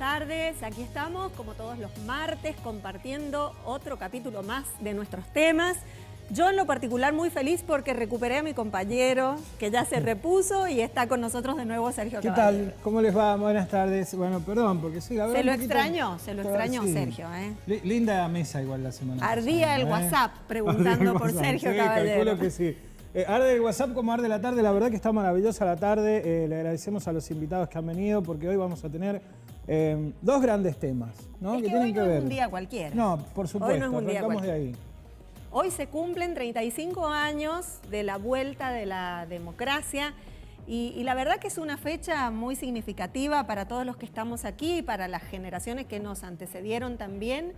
tardes. Aquí estamos, como todos los martes, compartiendo otro capítulo más de nuestros temas. Yo en lo particular muy feliz porque recuperé a mi compañero, que ya se repuso y está con nosotros de nuevo Sergio Caballero. ¿Qué tal? ¿Cómo les va? Buenas tardes. Bueno, perdón, porque sí, la verdad... Se lo extrañó sí. Sergio. Linda mesa igual la semana Ardía el WhatsApp preguntando por Sergio Caballero. Calculo que sí. Arde el WhatsApp como arde la tarde, la verdad que está maravillosa la tarde. Le agradecemos a los invitados que han venido porque hoy vamos a tener dos grandes temas, ¿no? Es que tienen hoy que no ver. Es un día cualquiera. No, por supuesto, hoy no es un día arrancamos cualquiera. de ahí. Hoy se cumplen 35 años de la vuelta de la democracia y la verdad que es una fecha muy significativa para todos los que estamos aquí y para las generaciones que nos antecedieron también,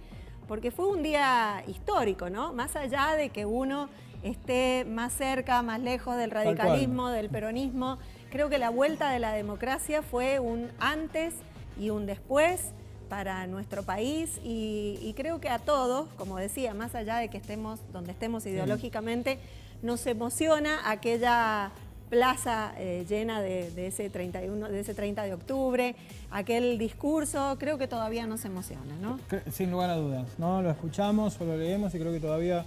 porque fue un día histórico, ¿no? Más allá de que uno esté más cerca, más lejos del radicalismo, del peronismo, creo que la vuelta de la democracia fue un antes y un después para nuestro país y creo que a todos, como decía, más allá de que estemos donde estemos ideológicamente, nos emociona aquella plaza llena de ese 30 de octubre, aquel discurso, creo que todavía nos emociona, ¿no? Sin lugar a dudas, ¿no? Lo escuchamos o lo leemos y creo que todavía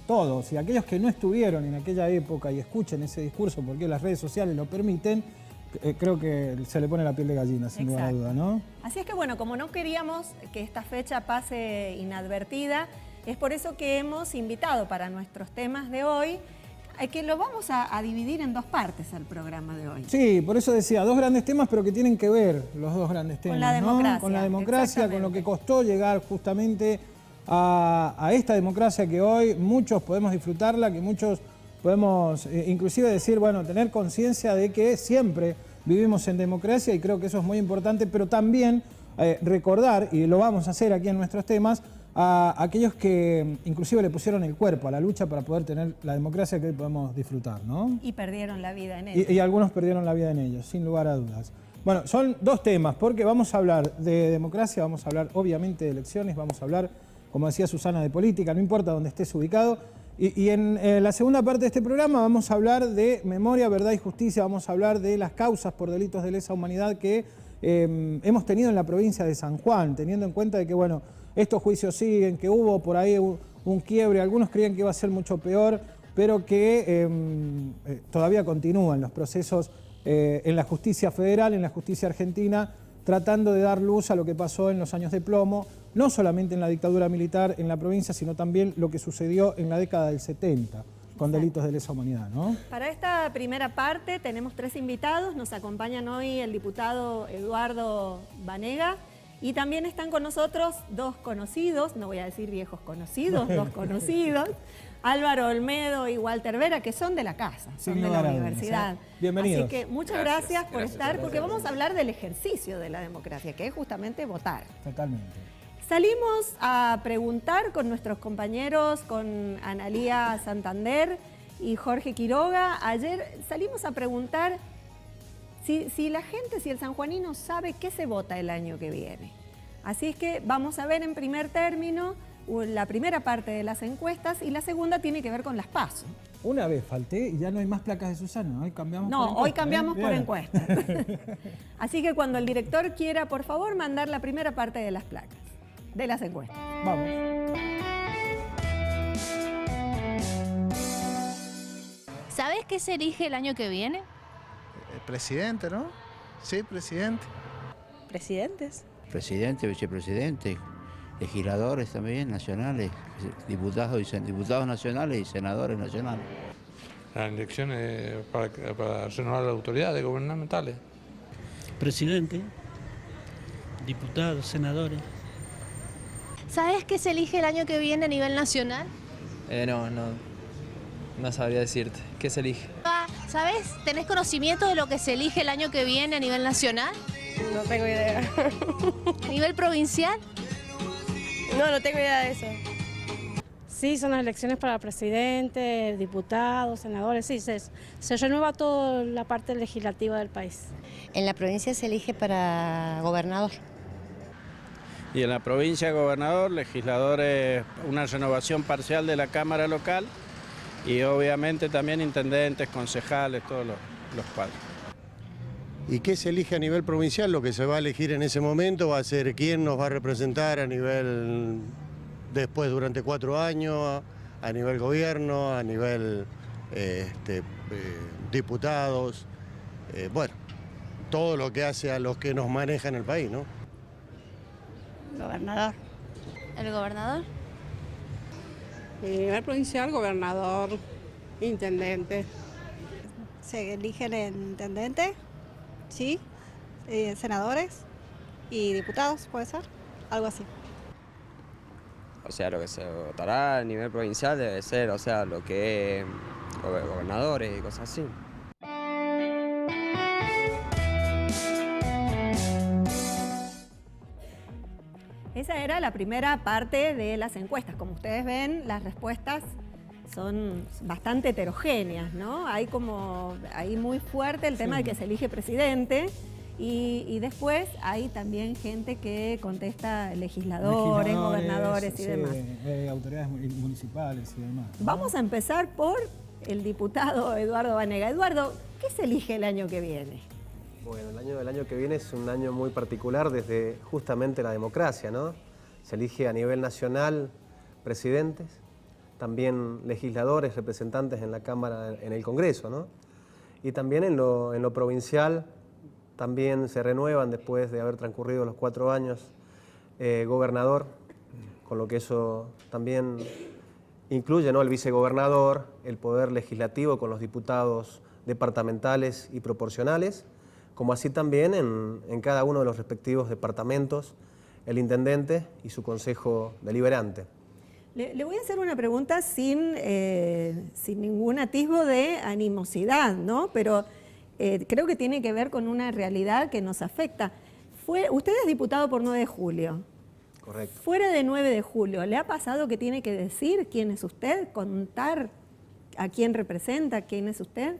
todos y aquellos que no estuvieron en aquella época y escuchen ese discurso porque las redes sociales lo permiten, creo que se le pone la piel de gallina, sin lugar a duda, ¿no? Así es que bueno, como no queríamos que esta fecha pase inadvertida, es por eso que hemos invitado para nuestros temas de hoy, que lo vamos a dividir en dos partes al programa de hoy. Sí, por eso decía, dos grandes temas, pero que tienen que ver los dos grandes temas, con la democracia, ¿no? Con la democracia, con lo que costó llegar justamente a esta democracia que hoy muchos podemos disfrutarla, que muchos podemos inclusive decir, bueno, tener conciencia de que siempre vivimos en democracia y creo que eso es muy importante, pero también recordar, y lo vamos a hacer aquí en nuestros temas, a aquellos que inclusive le pusieron el cuerpo a la lucha para poder tener la democracia que hoy podemos disfrutar, ¿no? Y perdieron la vida en ello. Y algunos perdieron la vida en ello, sin lugar a dudas. Bueno, son dos temas, porque vamos a hablar de democracia, vamos a hablar obviamente de elecciones, vamos a hablar, como decía Susana, de política, no importa dónde estés ubicado. Y en la segunda parte de este programa vamos a hablar de memoria, verdad y justicia, vamos a hablar de las causas por delitos de lesa humanidad que hemos tenido en la provincia de San Juan, teniendo en cuenta de que, bueno, estos juicios siguen, que hubo por ahí un quiebre, algunos creían que iba a ser mucho peor, pero que todavía continúan los procesos en la justicia federal, en la justicia argentina, tratando de dar luz a lo que pasó en los años de plomo, no solamente en la dictadura militar en la provincia, sino también lo que sucedió en la década del 70, con delitos de lesa humanidad, ¿no? Para esta primera parte tenemos tres invitados, nos acompañan hoy el diputado Eduardo Banega y también están con nosotros dos conocidos, no voy a decir viejos conocidos, dos conocidos, Álvaro Olmedo y Walter Vera, que son de la casa, son de la universidad. Bienvenidos. Así que muchas gracias por estar, porque vamos a hablar del ejercicio de la democracia, que es justamente votar. Totalmente. Salimos a preguntar con nuestros compañeros, con Analía Santander y Jorge Quiroga. Ayer salimos a preguntar si la gente, si el sanjuanino sabe qué se vota el año que viene. Así es que vamos a ver en primer término la primera parte de las encuestas y la segunda tiene que ver con las PASO. Una vez falté y ya no hay más placas de Susana, hoy cambiamos por encuesta. No, hoy cambiamos por encuesta. Así que cuando el director quiera, por favor, mandar la primera parte de las placas, de las encuestas. Vamos. ¿Sabes qué se elige el año que viene? El presidente, ¿no? Sí, presidente. Presidentes. Presidente, vicepresidente, legisladores también nacionales, diputados nacionales y senadores nacionales. Las elecciones para renovar las autoridades gubernamentales. Presidente, diputados, senadores. ¿Sabes qué se elige el año que viene a nivel nacional? No sabría decirte. ¿Qué se elige? ¿Sabes? ¿Tenés conocimiento de lo que se elige el año que viene a nivel nacional? No tengo idea. ¿A nivel provincial? No tengo idea de eso. Sí, son las elecciones para presidente, diputados, senadores, sí, se renueva toda la parte legislativa del país. En la provincia se elige para gobernador. Y en la provincia gobernador, legisladores, una renovación parcial de la Cámara local y obviamente también intendentes, concejales, todos los cuadros. ¿Y qué se elige a nivel provincial? Lo que se va a elegir en ese momento va a ser quién nos va a representar a nivel, después durante 4 años, a nivel gobierno, a nivel diputados, bueno, todo lo que hace a los que nos manejan el país, ¿no? Gobernador. ¿El gobernador? A nivel provincial, gobernador, intendente. Se eligen el intendente, sí, senadores y diputados, puede ser, algo así. O sea, lo que se votará a nivel provincial debe ser, o sea, lo que es gobernadores y cosas así. Esa era la primera parte de las encuestas. Como ustedes ven, las respuestas son bastante heterogéneas, ¿no? Hay muy fuerte el tema de que se elige presidente y después hay también gente que contesta legisladores, gobernadores y demás. Autoridades municipales y demás, ¿no? Vamos a empezar por el diputado Eduardo Banega. Eduardo, ¿qué se elige el año que viene? Bueno, el año que viene es un año muy particular desde justamente la democracia, ¿no? Se elige a nivel nacional presidentes, también legisladores, representantes en la Cámara, en el Congreso, ¿no? Y también en lo provincial también se renuevan después de haber transcurrido los 4 años gobernador, con lo que eso también incluye, ¿no? El vicegobernador, el poder legislativo con los diputados departamentales y proporcionales, como así también en cada uno de los respectivos departamentos, el intendente y su consejo deliberante. Le voy a hacer una pregunta sin ningún atisbo de animosidad, ¿no? Pero creo que tiene que ver con una realidad que nos afecta. Usted es diputado por 9 de julio. Correcto. Fuera de 9 de julio, ¿le ha pasado que tiene que decir quién es usted, contar a quién representa, quién es usted?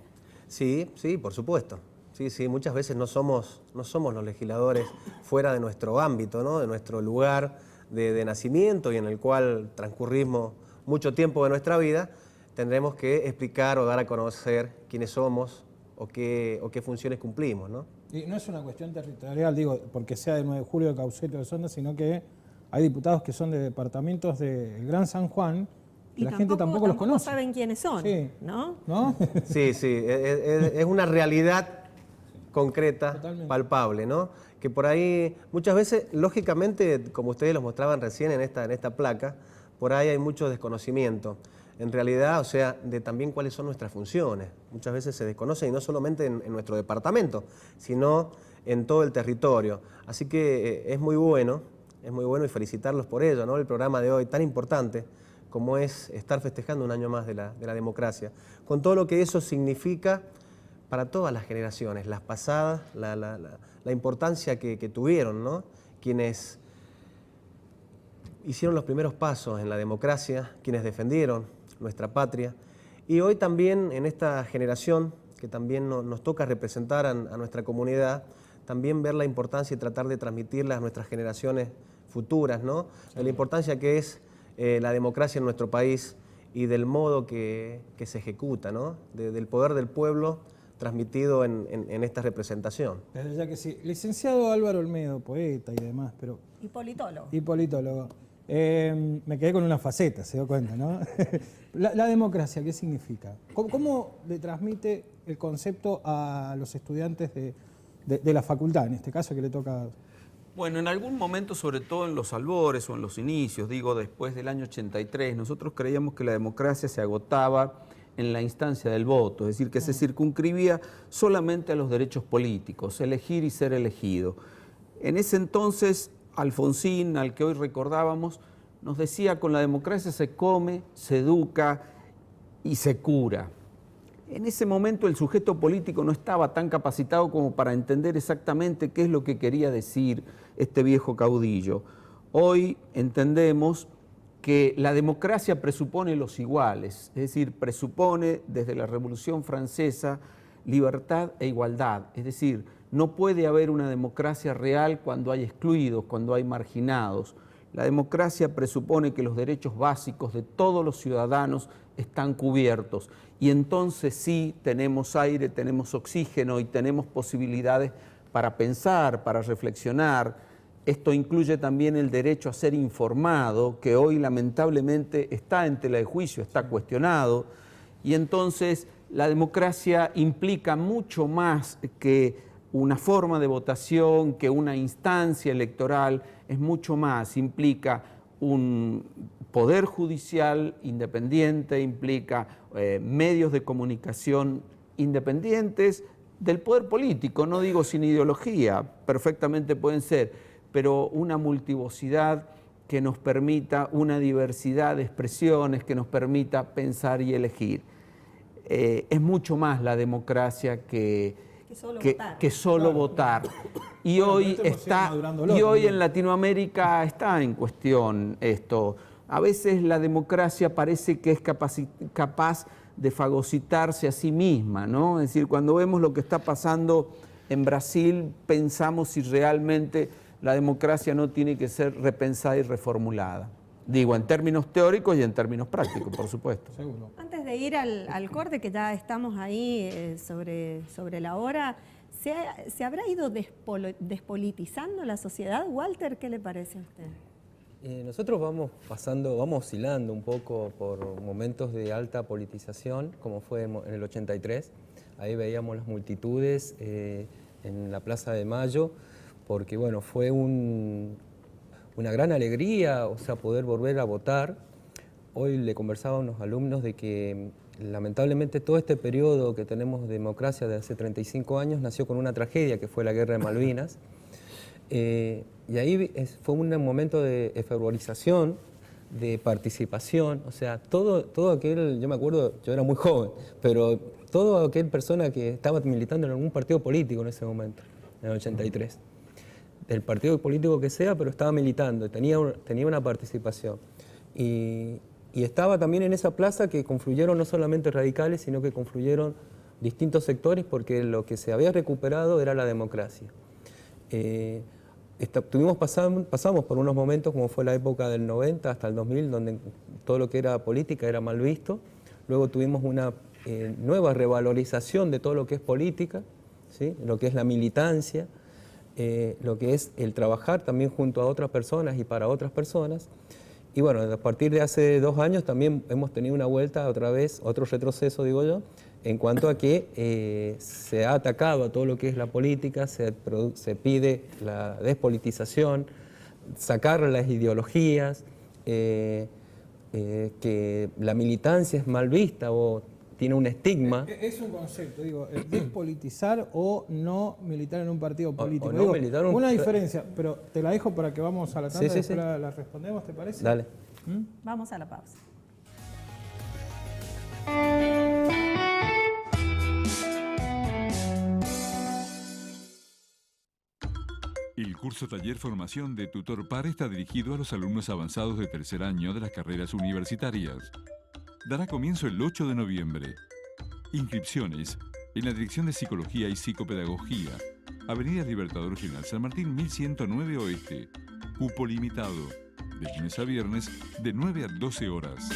Sí, por supuesto. Sí, muchas veces no somos los legisladores fuera de nuestro ámbito, ¿no? De nuestro lugar de nacimiento y en el cual transcurrimos mucho tiempo de nuestra vida, tendremos que explicar o dar a conocer quiénes somos o qué funciones cumplimos, ¿no? Y no es una cuestión territorial, digo, porque sea de 9 de julio, de Cauceto, de Sonda, sino que hay diputados que son de departamentos del Gran San Juan, y la gente tampoco los conoce. No saben quiénes son, sí. ¿no? Sí, es una realidad concreta, totalmente palpable, ¿no? Que por ahí, muchas veces, lógicamente, como ustedes lo mostraban recién en esta placa, por ahí hay mucho desconocimiento. En realidad, o sea, de también cuáles son nuestras funciones. Muchas veces se desconocen y no solamente en nuestro departamento, sino en todo el territorio. Así que es muy bueno y felicitarlos por ello, ¿no? El programa de hoy tan importante como es estar festejando un año más de la democracia, con todo lo que eso significa para todas las generaciones, las pasadas, la importancia que tuvieron, ¿no? Quienes hicieron los primeros pasos en la democracia, quienes defendieron nuestra patria, y hoy también en esta generación que también nos toca representar a nuestra comunidad, también ver la importancia y tratar de transmitirla a nuestras generaciones futuras, ¿no? De la importancia que es la democracia en nuestro país y del modo que se ejecuta, ¿no? Del poder del pueblo transmitido en esta representación. Desde ya que sí. Licenciado Álvaro Olmedo, poeta y demás, pero... Y politólogo. Y politólogo. Me quedé con una faceta, se dio cuenta, ¿no? La democracia, ¿qué significa? ¿Cómo le transmite el concepto a los estudiantes de la facultad, en este caso que le toca? Bueno, en algún momento, sobre todo en los albores o en los inicios, digo después del año 83, nosotros creíamos que la democracia se agotaba en la instancia del voto, es decir, que se circunscribía solamente a los derechos políticos, elegir y ser elegido. En ese entonces, Alfonsín, al que hoy recordábamos, nos decía, con la democracia se come, se educa y se cura. En ese momento el sujeto político no estaba tan capacitado como para entender exactamente qué es lo que quería decir este viejo caudillo. Hoy entendemos que la democracia presupone los iguales, es decir, presupone desde la Revolución Francesa libertad e igualdad, es decir, no puede haber una democracia real cuando hay excluidos, cuando hay marginados. La democracia presupone que los derechos básicos de todos los ciudadanos están cubiertos. Y entonces sí tenemos aire, tenemos oxígeno y tenemos posibilidades para pensar, para reflexionar. Esto incluye también el derecho a ser informado, que hoy lamentablemente está en tela de juicio, está cuestionado. Y entonces la democracia implica mucho más que una forma de votación, que una instancia electoral, es mucho más, implica un poder judicial independiente, implica medios de comunicación independientes del poder político, no digo sin ideología, perfectamente pueden ser, pero una multivocidad que nos permita una diversidad de expresiones, que nos permita pensar y elegir. Es mucho más la democracia que solo votar. Y bueno, hoy en Latinoamérica está en cuestión esto. A veces la democracia parece que es capaz de fagocitarse a sí misma, ¿no? Es decir, cuando vemos lo que está pasando en Brasil, pensamos si realmente la democracia no tiene que ser repensada y reformulada. Digo, en términos teóricos y en términos prácticos, por supuesto. Seguro. Antes de ir al corte, que ya estamos ahí sobre la hora, ¿se habrá ido despolitizando la sociedad? Walter, ¿qué le parece a usted? Nosotros vamos oscilando un poco por momentos de alta politización, como fue en el 83. Ahí veíamos las multitudes en la Plaza de Mayo, porque bueno, fue una gran alegría, o sea, poder volver a votar. Hoy le conversaba a unos alumnos de que lamentablemente todo este periodo que tenemos de democracia de hace 35 años nació con una tragedia que fue la Guerra de Malvinas. Y ahí fue un momento de efeborización, de participación, o sea, todo aquel, yo me acuerdo, yo era muy joven, pero toda aquella persona que estaba militando en algún partido político en ese momento, en el 83, del partido político que sea, pero estaba militando, tenía una participación. Y estaba también en esa plaza que confluyeron no solamente radicales, sino que confluyeron distintos sectores, porque lo que se había recuperado era la democracia. Pasamos por unos momentos como fue la época del 90 hasta el 2000, donde todo lo que era política era mal visto. Luego tuvimos una nueva revalorización de todo lo que es política, ¿sí? Lo que es la militancia, lo que es el trabajar también junto a otras personas y para otras personas. Y bueno, a partir de hace 2 años también hemos tenido una vuelta otra vez, otro retroceso, digo yo, en cuanto a que se ha atacado a todo lo que es la política, se pide la despolitización, sacar las ideologías, que la militancia es mal vista o tiene un estigma. Es un concepto, digo, despolitizar o no militar en un partido político. O no militar una diferencia, pero te la dejo para que vamos a la tanda y después la respondemos, ¿te parece? Dale. Vamos a la pausa. El curso Taller Formación de Tutor Par está dirigido a los alumnos avanzados de tercer año de las carreras universitarias. Dará comienzo el 8 de noviembre. Inscripciones en la Dirección de Psicología y Psicopedagogía, Avenida Libertador General San Martín, 1109 Oeste. Cupo limitado, de lunes a viernes, de 9 a 12 horas.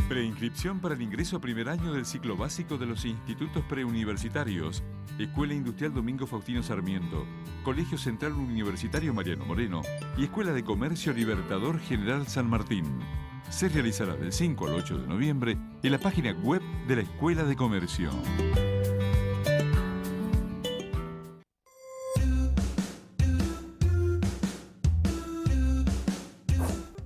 Preinscripción para el ingreso a primer año del ciclo básico de los institutos preuniversitarios. Escuela Industrial Domingo Faustino Sarmiento, Colegio Central Universitario Mariano Moreno y Escuela de Comercio Libertador General San Martín. Se realizará del 5 al 8 de noviembre en la página web de la Escuela de Comercio.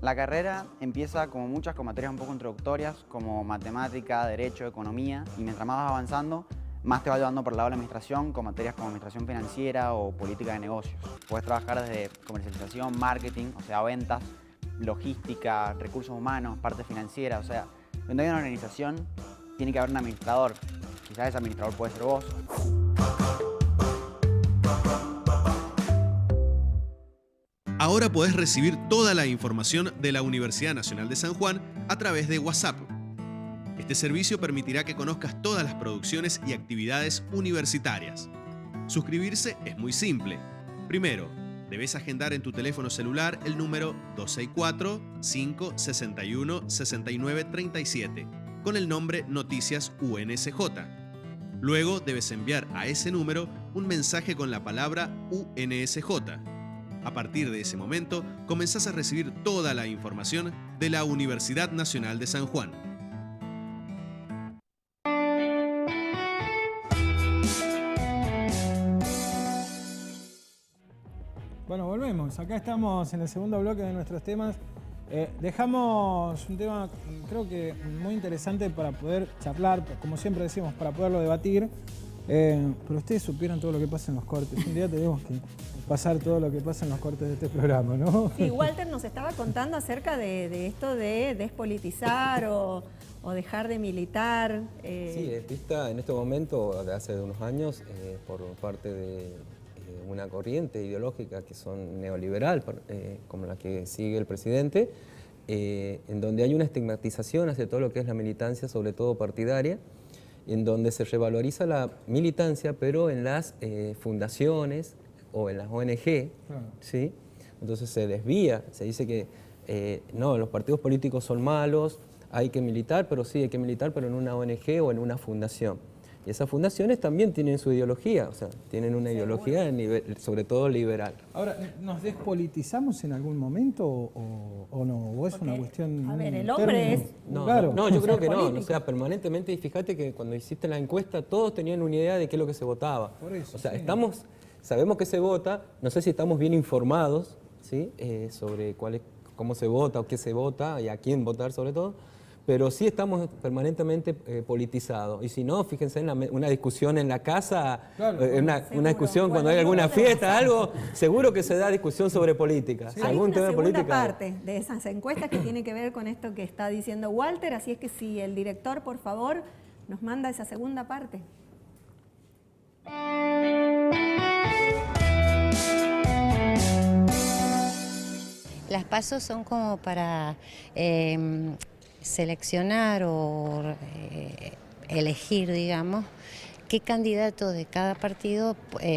La carrera empieza como muchas con materias un poco introductorias, como matemática, derecho, economía, y mientras más vas avanzando, más te va llevando por el lado de la administración, con materias como administración financiera o política de negocios. Puedes trabajar desde comercialización, marketing, o sea, ventas, logística, recursos humanos, parte financiera, o sea, donde hay una organización, tiene que haber un administrador. Quizás ese administrador puede ser vos. Ahora podés recibir toda la información de la Universidad Nacional de San Juan a través de WhatsApp. Este servicio permitirá que conozcas todas las producciones y actividades universitarias. Suscribirse es muy simple. Primero, Debes agendar en tu teléfono celular el número 264-561-6937 con el nombre Noticias UNSJ. Luego debes enviar a ese número un mensaje con la palabra UNSJ. A partir de ese momento, comenzás a recibir toda la información de la Universidad Nacional de San Juan. Bueno, volvemos. Acá estamos en el segundo bloque de nuestros temas. Dejamos un tema, creo que muy interesante para poder charlar, como siempre decimos, para poderlo debatir. Pero ustedes supieron todo lo que pasa en los cortes. Un día tenemos que pasar todo lo que pasa en los cortes de este programa, ¿no? Sí, Walter nos estaba contando acerca de esto de despolitizar o dejar de militar. Sí, es vista en este momento, de hace unos años, por parte de una corriente ideológica que son neoliberal, como la que sigue el presidente, en donde hay una estigmatización hacia todo lo que es la militancia, sobre todo partidaria, en donde se revaloriza la militancia, pero en las fundaciones o en las ONG, ¿sí? Entonces se desvía, se dice que no, los partidos políticos son malos, hay que militar, pero sí, hay que militar, pero en una ONG o en una fundación. Y esas fundaciones también tienen su ideología, o sea, tienen una ideología de nivel, sobre todo liberal. Ahora, ¿nos despolitizamos en algún momento o no? ¿O es una cuestión...? A ver, el hombre es... No, yo creo que no. O sea, permanentemente, y fíjate que cuando hiciste la encuesta, todos tenían una idea de qué es lo que se votaba. Por eso, o sea, sí. sabemos que se vota, no sé si estamos bien informados, ¿sí? Sobre cómo se vota o qué se vota y a quién votar sobre todo, pero sí estamos permanentemente politizados. Y si no, fíjense en una discusión en la casa, Claro, una discusión cuando hay alguna fiesta, algo, seguro que se da discusión sobre política. Sí. Hay una segunda parte de esas encuestas que tiene que ver con esto que está diciendo Walter, así es que si el director, por favor, nos manda esa segunda parte. Las PASO son como para seleccionar o elegir, digamos, qué candidato de cada partido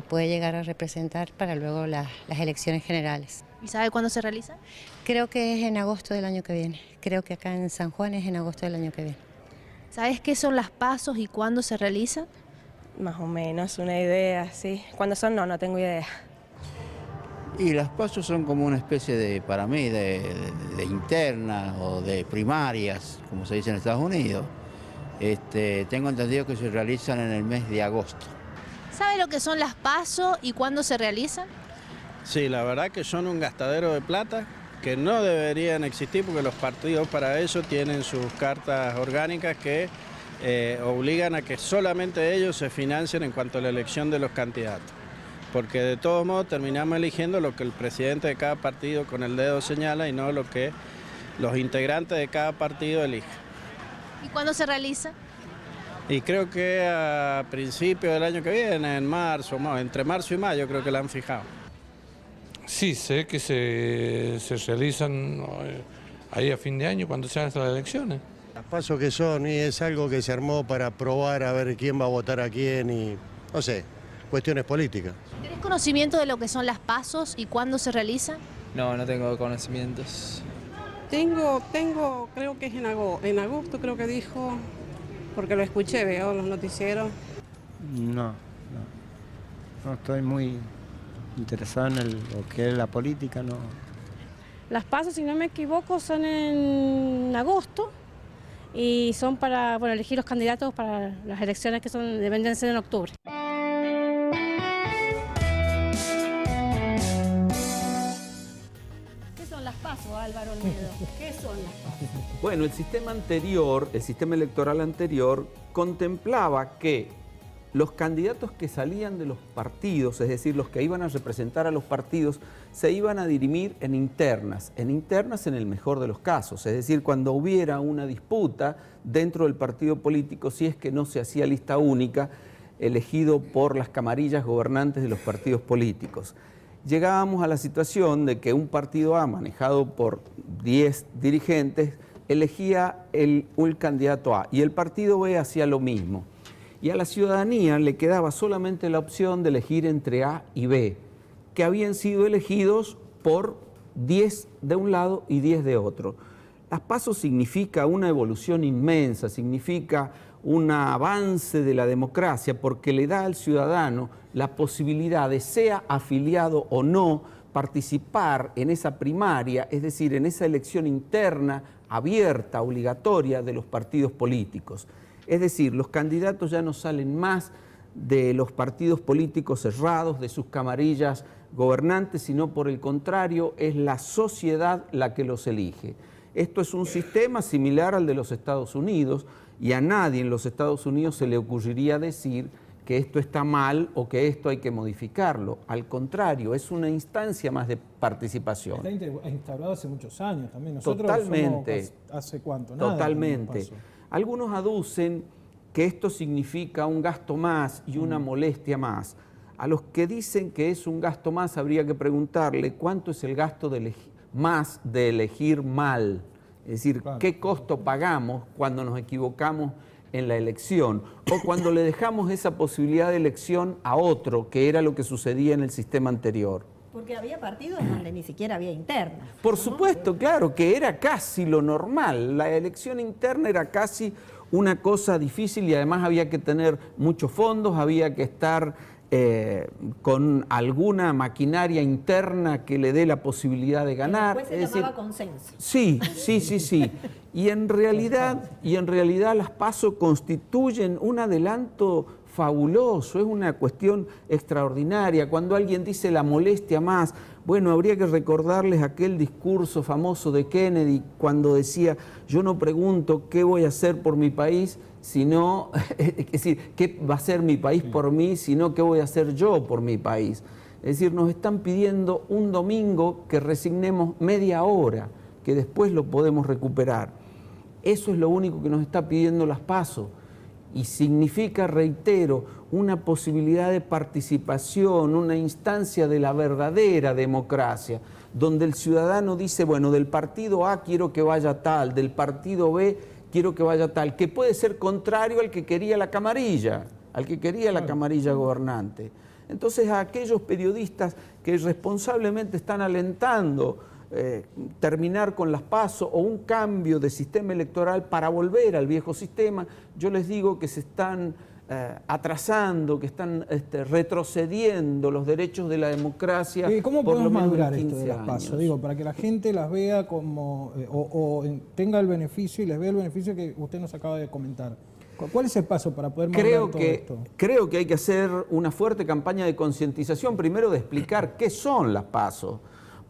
puede llegar a representar para luego las elecciones generales. ¿Y sabe cuándo se realiza? Creo que es en agosto del año que viene. Creo que acá en San Juan es en agosto del año que viene. ¿Sabes qué son las PASO y cuándo se realizan? Más o menos, una idea, sí. ¿Cuándo son? No tengo idea. Y las PASO son como una especie de, para mí, de internas o de primarias, como se dice en Estados Unidos. Tengo entendido que se realizan en el mes de agosto. ¿Sabe lo que son las PASO y cuándo se realizan? Sí, la verdad que son un gastadero de plata que no deberían existir porque los partidos para eso tienen sus cartas orgánicas que obligan a que solamente ellos se financien en cuanto a la elección de los candidatos. Porque de todos modos terminamos eligiendo lo que el presidente de cada partido con el dedo señala y no lo que los integrantes de cada partido eligen. ¿Y cuándo se realiza? Y creo que a principios del año que viene, en marzo, entre marzo y mayo creo que la han fijado. Sí, sé que se realizan ahí a fin de año cuando se hagan las elecciones. Las PASO que son, y es algo que se armó para probar a ver quién va a votar a quién y, no sé, cuestiones políticas. ¿Tienes conocimiento de lo que son las PASO y cuándo se realizan? No tengo conocimientos. Tengo, creo que es en agosto, creo que dijo, porque lo escuché, veo los noticieros. No estoy muy interesado en lo que es la política, no. Las PASO, si no me equivoco, son en agosto y son para elegir los candidatos para las elecciones que deben de ser en octubre. Álvaro Olmedo, ¿qué son las PASO? Bueno, el sistema electoral anterior, contemplaba que los candidatos que salían de los partidos, es decir, los que iban a representar a los partidos, se iban a dirimir en internas en el mejor de los casos, es decir, cuando hubiera una disputa dentro del partido político, si es que no se hacía lista única, elegido por las camarillas gobernantes de los partidos políticos. Llegábamos a la situación de que un partido A, manejado por 10 dirigentes, elegía el candidato A y el partido B hacía lo mismo. Y a la ciudadanía le quedaba solamente la opción de elegir entre A y B. que habían sido elegidos por 10 de un lado y 10 de otro. Las PASO significa una evolución inmensa, significa un avance de la democracia porque le da al ciudadano la posibilidad de, sea afiliado o no, participar en esa primaria, es decir, en esa elección interna, abierta, obligatoria de los partidos políticos. Es decir, los candidatos ya no salen más de los partidos políticos cerrados, de sus camarillas gobernantes, sino por el contrario, es la sociedad la que los elige. Esto es un sistema similar al de los Estados Unidos y a nadie en los Estados Unidos se le ocurriría decir que esto está mal o que esto hay que modificarlo. Al contrario, es una instancia más de participación. Está instaurado hace muchos años también. Nosotros totalmente. Somos, ¿hace cuánto? Nada, totalmente. Algunos aducen que esto significa un gasto más y una molestia más. A los que dicen que es un gasto más habría que preguntarle cuánto es el gasto más de elegir mal. Es decir, ¿qué costo pagamos cuando nos equivocamos en la elección? O cuando le dejamos esa posibilidad de elección a otro, que era lo que sucedía en el sistema anterior. Porque había partidos donde ni siquiera había interna. Por supuesto, claro, que era casi lo normal. La elección interna era casi una cosa difícil y además había que tener muchos fondos, había que estar con alguna maquinaria interna que le dé la posibilidad de ganar. Después se llamaba consenso. Sí. Y en realidad las PASO constituyen un adelanto fabuloso, es una cuestión extraordinaria. Cuando alguien dice la molestia más, bueno, habría que recordarles aquel discurso famoso de Kennedy cuando decía, yo no pregunto qué voy a hacer por mi país, sino, es decir, qué va a hacer mi país por mí, sino qué voy a hacer yo por mi país. Es decir, nos están pidiendo un domingo que resignemos media hora, que después lo podemos recuperar. Eso es lo único que nos está pidiendo las PASO. Y significa, reitero, una posibilidad de participación, una instancia de la verdadera democracia, donde el ciudadano dice, bueno, del partido A quiero que vaya tal, del partido B quiero que vaya tal, que puede ser contrario al que quería la camarilla, la camarilla gobernante. Entonces, a aquellos periodistas que irresponsablemente están alentando terminar con las PASO o un cambio de sistema electoral para volver al viejo sistema, yo les digo que se están atrasando, que están retrocediendo los derechos de la democracia. ¿Y cómo por lo podemos menos madurar en esto 15 de las PASO? años. Digo, para que la gente las vea como, tenga el beneficio y les vea el beneficio que usted nos acaba de comentar. ¿Cuál es el paso para poder madurar todo esto? Creo que hay que hacer una fuerte campaña de concientización, primero de explicar qué son las PASO,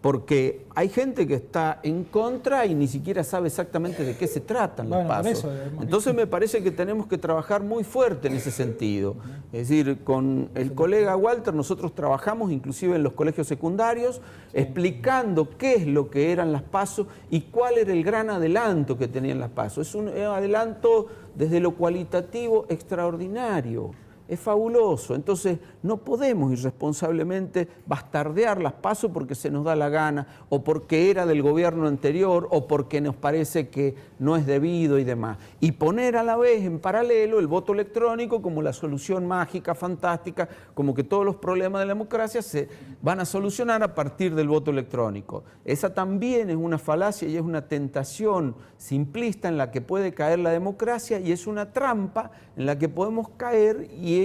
porque hay gente que está en contra y ni siquiera sabe exactamente de qué se tratan las PASO. Entonces me parece que tenemos que trabajar muy fuerte en ese sentido. Es decir, con el colega Walter nosotros trabajamos inclusive en los colegios secundarios explicando qué es lo que eran las PASO y cuál era el gran adelanto que tenían las PASO. Es un adelanto desde lo cualitativo extraordinario. Es fabuloso, entonces no podemos irresponsablemente bastardear las PASO porque se nos da la gana o porque era del gobierno anterior o porque nos parece que no es debido y demás. Y poner a la vez en paralelo el voto electrónico como la solución mágica, fantástica, como que todos los problemas de la democracia se van a solucionar a partir del voto electrónico. Esa también es una falacia y es una tentación simplista en la que puede caer la democracia y es una trampa en la que podemos caer y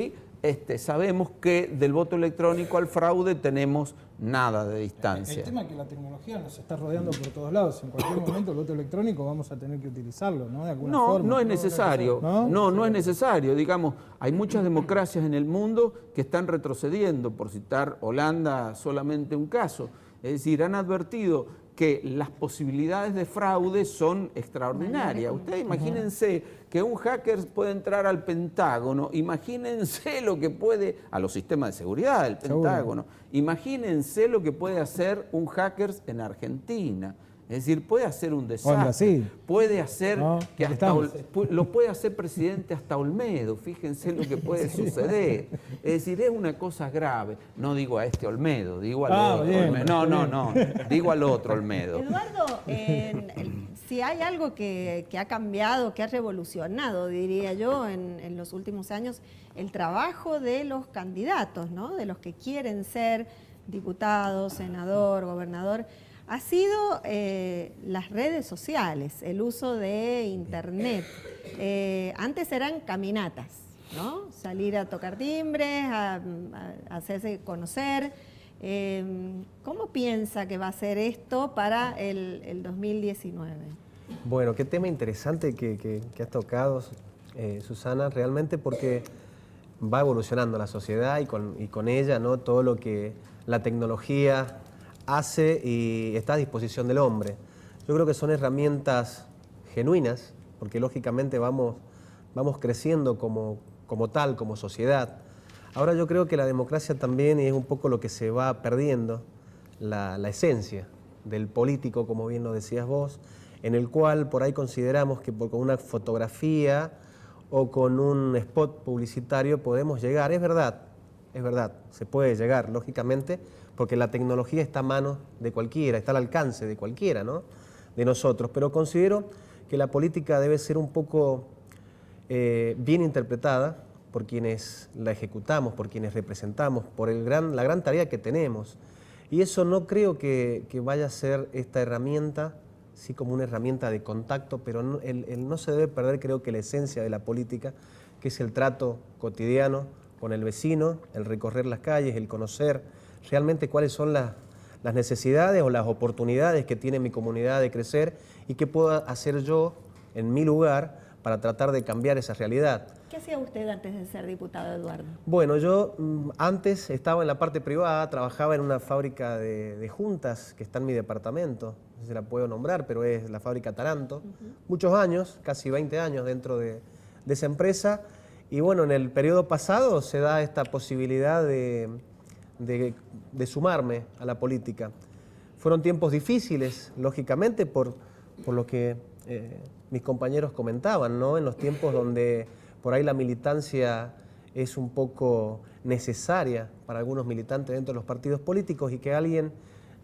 sabemos que del voto electrónico al fraude tenemos nada de distancia. El tema es que la tecnología nos está rodeando por todos lados. En cualquier momento el voto electrónico vamos a tener que utilizarlo, ¿no? De alguna forma. No es necesario. No es necesario. Digamos, hay muchas democracias en el mundo que están retrocediendo, por citar Holanda solamente un caso. Es decir, han advertido que las posibilidades de fraude son extraordinarias. Ustedes imagínense que un hacker puede entrar al Pentágono, imagínense lo que puede, a los sistemas de seguridad del Pentágono, imagínense lo que puede hacer un hacker en Argentina. Es decir, puede hacer un desastre, puede hacer que lo puede hacer presidente hasta Olmedo, fíjense lo que puede suceder. Es decir, es una cosa grave. No digo a este Olmedo, digo al otro Olmedo. No, digo al otro Olmedo. Eduardo, si hay algo que ha cambiado, que ha revolucionado, diría yo, en los últimos años, el trabajo de los candidatos, ¿no? De los que quieren ser diputado, senador, gobernador, ha sido las redes sociales, el uso de internet. Antes eran caminatas, ¿no? Salir a tocar timbres, a hacerse conocer. ¿Cómo piensa que va a ser esto para el 2019? Bueno, qué tema interesante que has tocado, Susana, realmente porque va evolucionando la sociedad y con ella, ¿no?, todo lo que la tecnología hace y está a disposición del hombre. Yo creo que son herramientas genuinas, porque lógicamente vamos creciendo como tal, como sociedad. Ahora yo creo que la democracia también es un poco lo que se va perdiendo, la esencia del político, como bien lo decías vos, en el cual por ahí consideramos que con una fotografía o con un spot publicitario podemos llegar. Es verdad, se puede llegar, lógicamente, porque la tecnología está a mano de cualquiera, está al alcance de cualquiera, ¿no?, de nosotros. Pero considero que la política debe ser un poco bien interpretada por quienes la ejecutamos, por quienes representamos, por la gran tarea que tenemos. Y eso no creo que vaya a ser esta herramienta, sí, como una herramienta de contacto, pero no se debe perder, creo que la esencia de la política, que es el trato cotidiano con el vecino, el recorrer las calles, el conocer realmente cuáles son las necesidades o las oportunidades que tiene mi comunidad de crecer y qué puedo hacer yo en mi lugar para tratar de cambiar esa realidad. ¿Qué hacía usted antes de ser diputado, Eduardo? Bueno, yo antes estaba en la parte privada, trabajaba en una fábrica de juntas que está en mi departamento, no sé si la puedo nombrar, pero es la fábrica Taranto. Muchos años, casi 20 años dentro de esa empresa. Y bueno, en el periodo pasado se da esta posibilidad de sumarme a la política. Fueron tiempos difíciles, lógicamente, por lo que mis compañeros comentaban, ¿no? En los tiempos donde por ahí la militancia es un poco necesaria para algunos militantes dentro de los partidos políticos y que alguien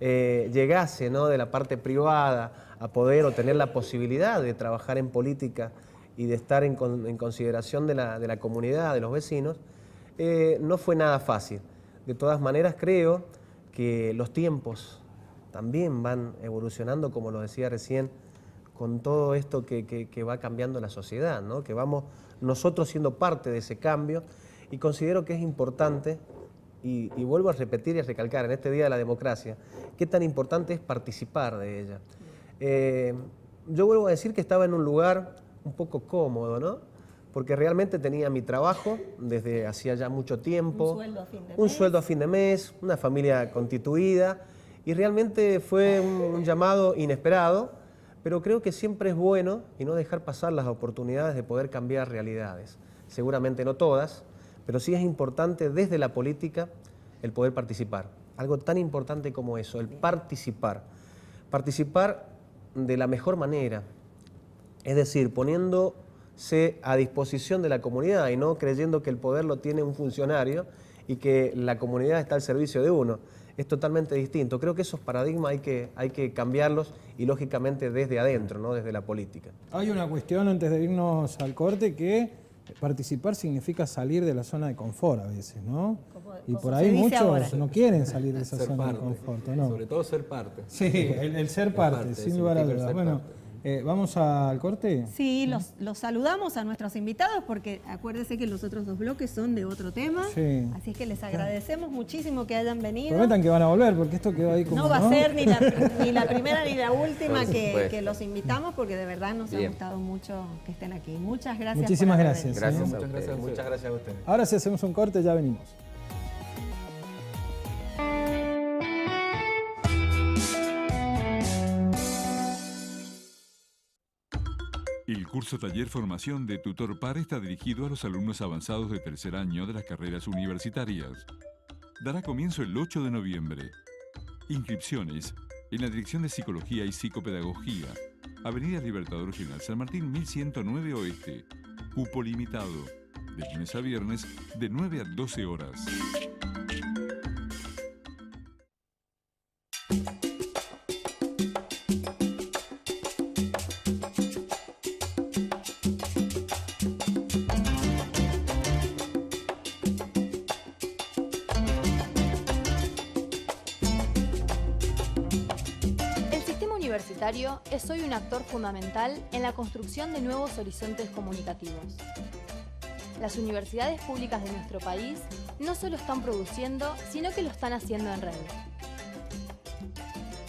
llegase, ¿no?, de la parte privada a poder o tener la posibilidad de trabajar en política y de estar en consideración de la comunidad, de los vecinos, no fue nada fácil. De todas maneras, creo que los tiempos también van evolucionando, como lo decía recién, con todo esto que va cambiando la sociedad, ¿no?, que vamos nosotros siendo parte de ese cambio, y considero que es importante, y vuelvo a repetir y a recalcar en este Día de la Democracia, qué tan importante es participar de ella. Yo vuelvo a decir que estaba en un lugar un poco cómodo, ¿no?, porque realmente tenía mi trabajo desde hacía ya mucho tiempo, un sueldo a fin de mes, una familia constituida, y realmente fue un llamado inesperado, pero creo que siempre es bueno y no dejar pasar las oportunidades de poder cambiar realidades. Seguramente no todas, pero sí es importante desde la política el poder participar. Algo tan importante como eso, el participar. Participar de la mejor manera, es decir, poniéndose a disposición de la comunidad y no creyendo que el poder lo tiene un funcionario y que la comunidad está al servicio de uno. Es totalmente distinto. Creo que esos paradigmas hay que cambiarlos y lógicamente desde adentro, ¿no?, desde la política. Hay una cuestión antes de irnos al corte que participar significa salir de la zona de confort a veces, ¿no? Y por ahí muchos no quieren salir de esa zona de confort, ¿no? Sobre todo ser parte. Sí, el ser parte, sin lugar a dudas. Bueno, ¿vamos al corte? Sí, los saludamos a nuestros invitados porque acuérdense que los otros dos bloques son de otro tema. Sí. Así que les agradecemos muchísimo que hayan venido. Prometan que van a volver porque esto quedó ahí como... No va a ser ni la primera ni la última que los invitamos porque de verdad nos ha gustado mucho que estén aquí. Muchas gracias. Muchísimas gracias. Muchas gracias a ustedes. Ahora sí hacemos un corte, ya venimos. El curso Taller Formación de Tutor Par está dirigido a los alumnos avanzados de tercer año de las carreras universitarias. Dará comienzo el 8 de noviembre. Inscripciones en la Dirección de Psicología y Psicopedagogía, Avenida Libertador General San Martín, 1109 Oeste. Cupo limitado. De lunes a viernes, de 9 a 12 horas. universitario es hoy un actor fundamental en la construcción de nuevos horizontes comunicativos. Las universidades públicas de nuestro país no solo están produciendo, sino que lo están haciendo en red.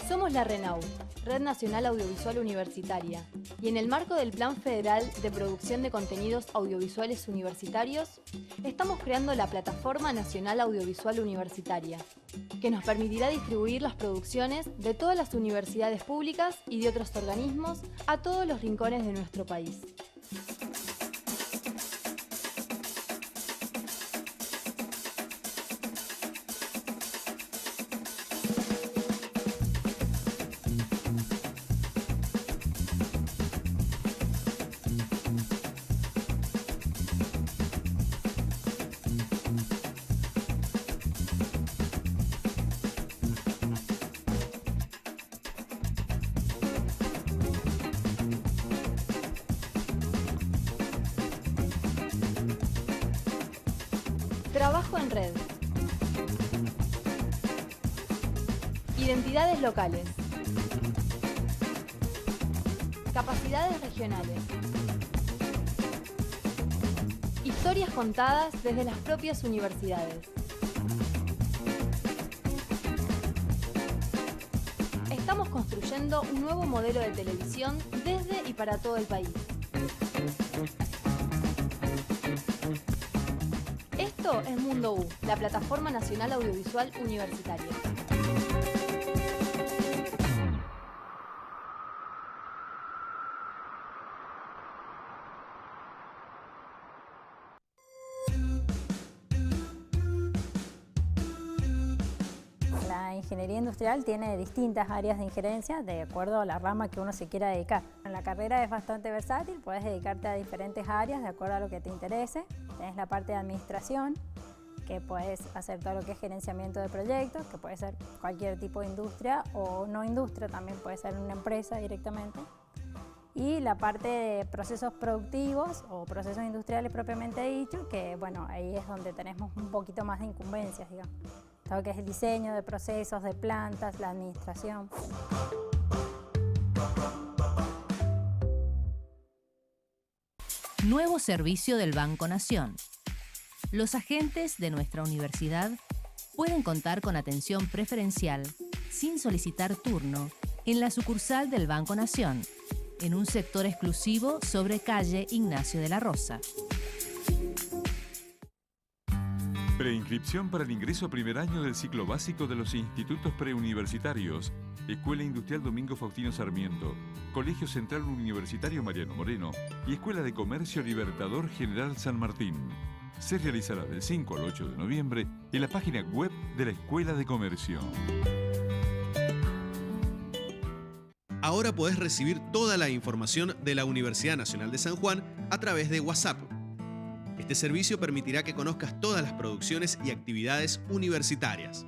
Somos la RENAU, Red Nacional Audiovisual Universitaria, y en el marco del Plan Federal de Producción de Contenidos Audiovisuales Universitarios, estamos creando la Plataforma Nacional Audiovisual Universitaria, que nos permitirá distribuir las producciones de todas las universidades públicas y de otros organismos a todos los rincones de nuestro país. Trabajo en red. Identidades locales. Capacidades regionales. Historias contadas desde las propias universidades. Estamos construyendo un nuevo modelo de televisión desde y para todo el país. Esto es Mundo U, la Plataforma Nacional Audiovisual Universitaria. La ingeniería industrial tiene distintas áreas de injerencia de acuerdo a la rama que uno se quiera dedicar. La carrera es bastante versátil, puedes dedicarte a diferentes áreas de acuerdo a lo que te interese. Tienes la parte de administración, que puedes hacer todo lo que es gerenciamiento de proyectos, que puede ser cualquier tipo de industria o no industria, también puede ser una empresa directamente. Y la parte de procesos productivos o procesos industriales propiamente dicho, que bueno, ahí es donde tenemos un poquito más de incumbencias, digamos. Todo lo que es el diseño de procesos, de plantas, la administración. Nuevo servicio del Banco Nación. Los agentes de nuestra universidad pueden contar con atención preferencial, sin solicitar turno, en la sucursal del Banco Nación, en un sector exclusivo sobre calle Ignacio de la Rosa. Preinscripción para el ingreso a primer año del ciclo básico de los institutos preuniversitarios. Escuela Industrial Domingo Faustino Sarmiento, Colegio Central Universitario Mariano Moreno y Escuela de Comercio Libertador General San Martín. Se realizará del 5 al 8 de noviembre en la página web de la Escuela de Comercio. Ahora podés recibir toda la información de la Universidad Nacional de San Juan a través de WhatsApp. Este servicio permitirá que conozcas todas las producciones y actividades universitarias.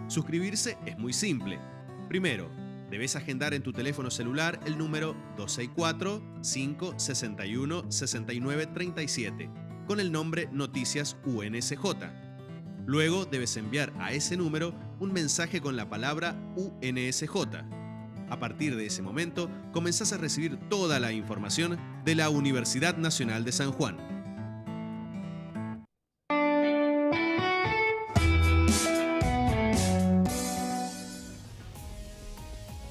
Suscribirse es muy simple. Primero, debes agendar en tu teléfono celular el número 264-561-6937 con el nombre Noticias UNSJ. Luego debes enviar a ese número un mensaje con la palabra UNSJ. A partir de ese momento, comenzás a recibir toda la información de la Universidad Nacional de San Juan.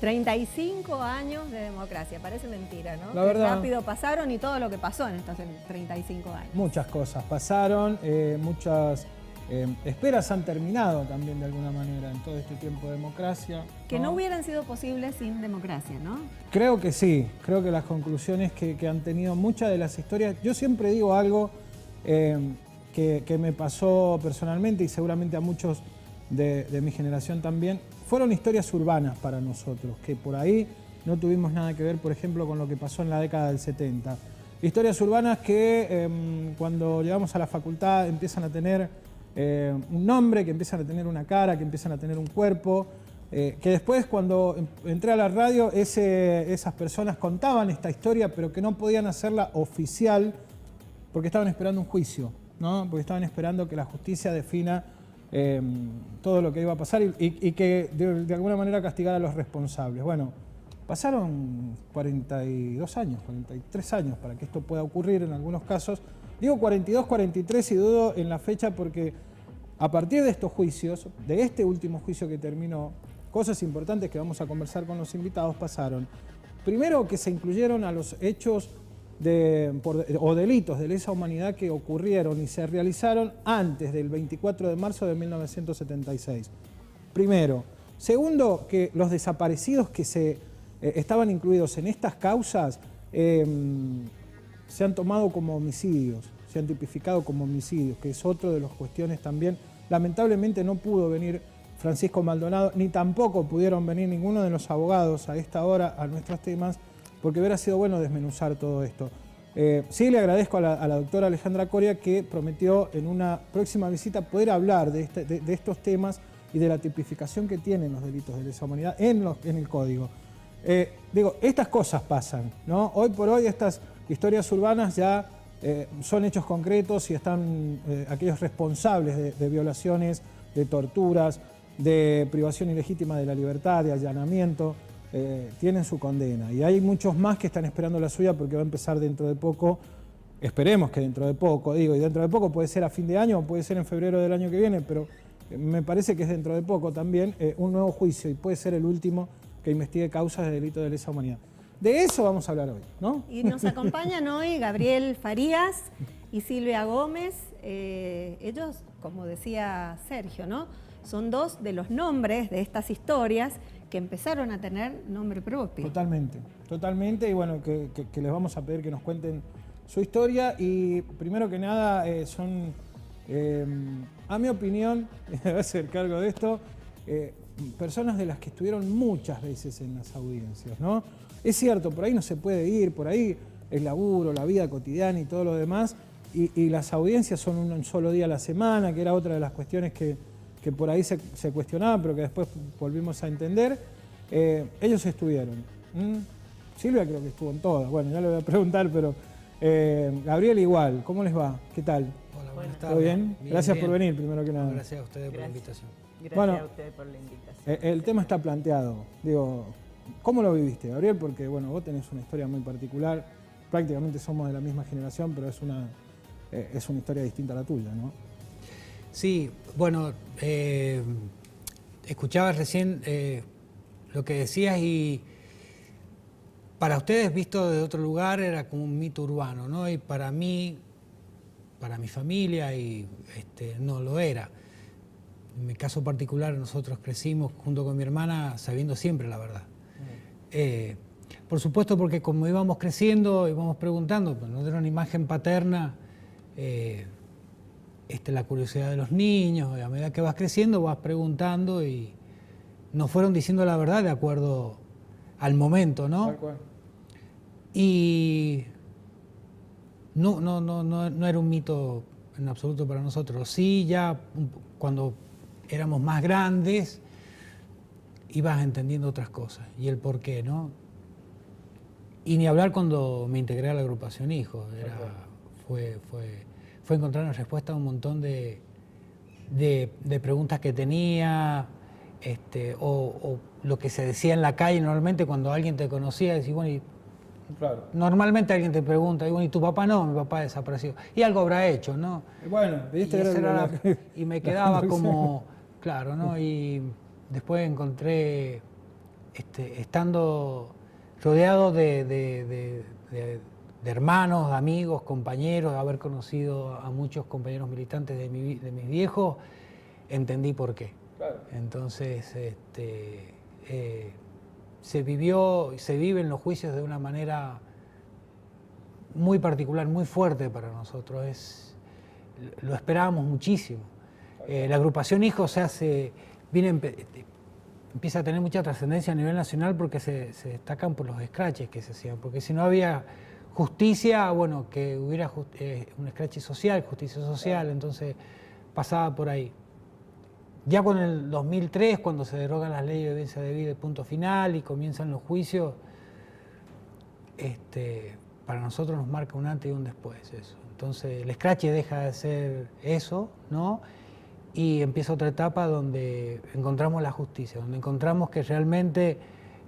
...35 años de democracia, parece mentira, ¿no? La Qué verdad. rápido pasaron y todo lo que pasó en estos 35 años. Muchas cosas pasaron, muchas esperas han terminado también de alguna manera en todo este tiempo de democracia. Que no hubieran sido posibles sin democracia, ¿no? Creo que sí, creo que las conclusiones que han tenido muchas de las historias... Yo siempre digo algo que me pasó personalmente y seguramente a muchos de mi generación también. Fueron historias urbanas para nosotros, que por ahí no tuvimos nada que ver, por ejemplo, con lo que pasó en la década del 70. Historias urbanas que cuando llegamos a la facultad empiezan a tener un nombre, que empiezan a tener una cara, que empiezan a tener un cuerpo, que después cuando entré a la radio esas personas contaban esta historia, pero que no podían hacerla oficial porque estaban esperando un juicio, ¿no? Porque estaban esperando que la justicia defina todo lo que iba a pasar y que de alguna manera castigara a los responsables. Bueno, pasaron 42 años, 43 años para que esto pueda ocurrir en algunos casos. Digo 42, 43 y dudo en la fecha porque a partir de estos juicios, de este último juicio que terminó, cosas importantes que vamos a conversar con los invitados pasaron. Primero, que se incluyeron a los hechos o delitos de lesa humanidad que ocurrieron y se realizaron antes del 24 de marzo de 1976. Primero. Segundo, que los desaparecidos que estaban incluidos en estas causas se han tomado como homicidios, se han tipificado como homicidios, que es otro de las cuestiones también. Lamentablemente no pudo venir Francisco Maldonado, ni tampoco pudieron venir ninguno de los abogados a esta hora a nuestros temas, porque hubiera sido bueno desmenuzar todo esto. Sí le agradezco a la doctora Alejandra Coria que prometió en una próxima visita poder hablar de estos temas y de la tipificación que tienen los delitos de lesa humanidad en el Código. Digo, estas cosas pasan, ¿no? Hoy por hoy estas historias urbanas ya son hechos concretos y están aquellos responsables de violaciones, de torturas, de privación ilegítima de la libertad, de allanamiento, tienen su condena. Y hay muchos más que están esperando la suya porque va a empezar dentro de poco, esperemos que dentro de poco, digo, y dentro de poco puede ser a fin de año o puede ser en febrero del año que viene, pero me parece que es dentro de poco también un nuevo juicio y puede ser el último que investigue causas de delito de lesa humanidad. De eso vamos a hablar hoy, ¿no? Y nos acompañan hoy Gabriel Farías y Silvia Gómez. Ellos, como decía Sergio, ¿no? Son dos de los nombres de estas historias que empezaron a tener nombre propio. Totalmente, totalmente. Y bueno, que les vamos a pedir que nos cuenten su historia. Y primero que nada, son, a mi opinión, me voy a hacer cargo de esto, personas de las que estuvieron muchas veces en las audiencias, ¿no? Es cierto, por ahí no se puede ir, por ahí el laburo, la vida cotidiana y todo lo demás, y las audiencias son un solo día a la semana, que era otra de las cuestiones que por ahí se cuestionaban, pero que después volvimos a entender. Ellos estuvieron. Silvia creo que estuvo en todas, bueno, ya le voy a preguntar, pero Gabriel igual, ¿cómo les va? ¿Qué tal? Hola, buenas tardes. ¿Todo bien? Gracias bien. Por venir, primero que nada. Gracias a ustedes por la invitación. Bueno, a ustedes por la invitación. El tema está planteado. Digo, ¿cómo lo viviste, Gabriel? Porque bueno, vos tenés una historia muy particular. Prácticamente somos de la misma generación, pero es una historia distinta a la tuya, ¿no? Sí, bueno, escuchaba recién lo que decías y para ustedes, visto de otro lugar, era como un mito urbano, ¿no? Y para mí, para mi familia, no lo era. En mi caso particular, nosotros crecimos junto con mi hermana sabiendo siempre la verdad. Por supuesto, porque como íbamos creciendo, íbamos preguntando, pues no era una imagen paterna, la curiosidad de los niños, y a medida que vas creciendo vas preguntando y nos fueron diciendo la verdad de acuerdo al momento, ¿no? Tal cual. Y no era un mito en absoluto para nosotros. Sí, ya cuando éramos más grandes ibas entendiendo otras cosas y el por qué, ¿no? Y ni hablar cuando me integré a la agrupación Hijos. Fue encontrar una respuesta a un montón de preguntas que tenía, o lo que se decía en la calle normalmente cuando alguien te conocía, decís, bueno, claro. Normalmente alguien te pregunta, y bueno, ¿y tu papá? No, mi papá desapareció. Y algo habrá hecho, ¿no? Bueno, y me quedaba como, claro, ¿no? Y después encontré, estando rodeado de hermanos, de amigos, compañeros, de haber conocido a muchos compañeros militantes de mis viejos, entendí por qué. Claro. Entonces, se vive en los juicios de una manera muy particular, muy fuerte para nosotros. Lo esperábamos muchísimo. La agrupación Hijos empieza a tener mucha trascendencia a nivel nacional porque se destacan por los scratches que se hacían, porque si no había justicia, bueno, que hubiera un scratch social, justicia social, entonces pasaba por ahí. Ya con el 2003, cuando se derogan las leyes de evidencia debida y punto final y comienzan los juicios, para nosotros nos marca un antes y un después eso. Entonces el scratch deja de ser eso, ¿no? Y empieza otra etapa donde encontramos la justicia, donde encontramos que realmente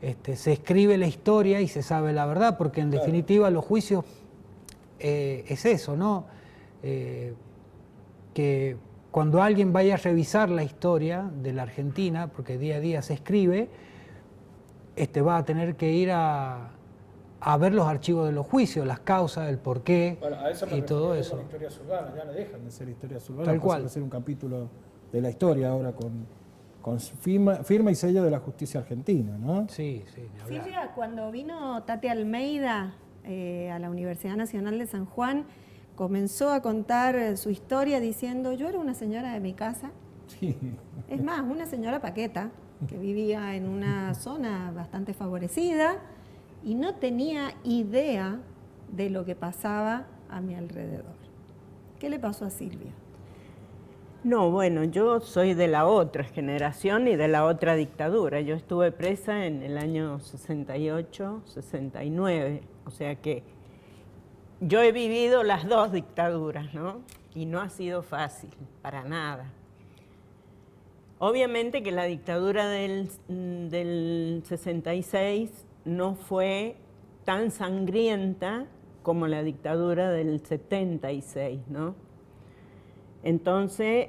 se escribe la historia y se sabe la verdad, porque en definitiva los juicios es eso, ¿no? Que cuando alguien vaya a revisar la historia de la Argentina, porque día a día se escribe, va a tener que ir a ver los archivos de los juicios, las causas, el porqué y todo eso. Historias urbanas, ya no dejan de ser historias urbanas, Tal cual. Va a ser un capítulo de la historia ahora con firma y sello de la justicia argentina, ¿no? Sí, sí. Silvia, cuando vino Tati Almeida a la Universidad Nacional de San Juan, comenzó a contar su historia diciendo, yo era una señora de mi casa. Sí. Es más, una señora paqueta que vivía en una zona bastante favorecida y no tenía idea de lo que pasaba a mi alrededor. ¿Qué le pasó a Silvia? No, bueno, yo soy de la otra generación y de la otra dictadura. Yo estuve presa en el año 68, 69, o sea que yo he vivido las dos dictaduras, ¿no? Y no ha sido fácil, para nada. Obviamente que la dictadura del 66 no fue tan sangrienta como la dictadura del 76, ¿no? Entonces,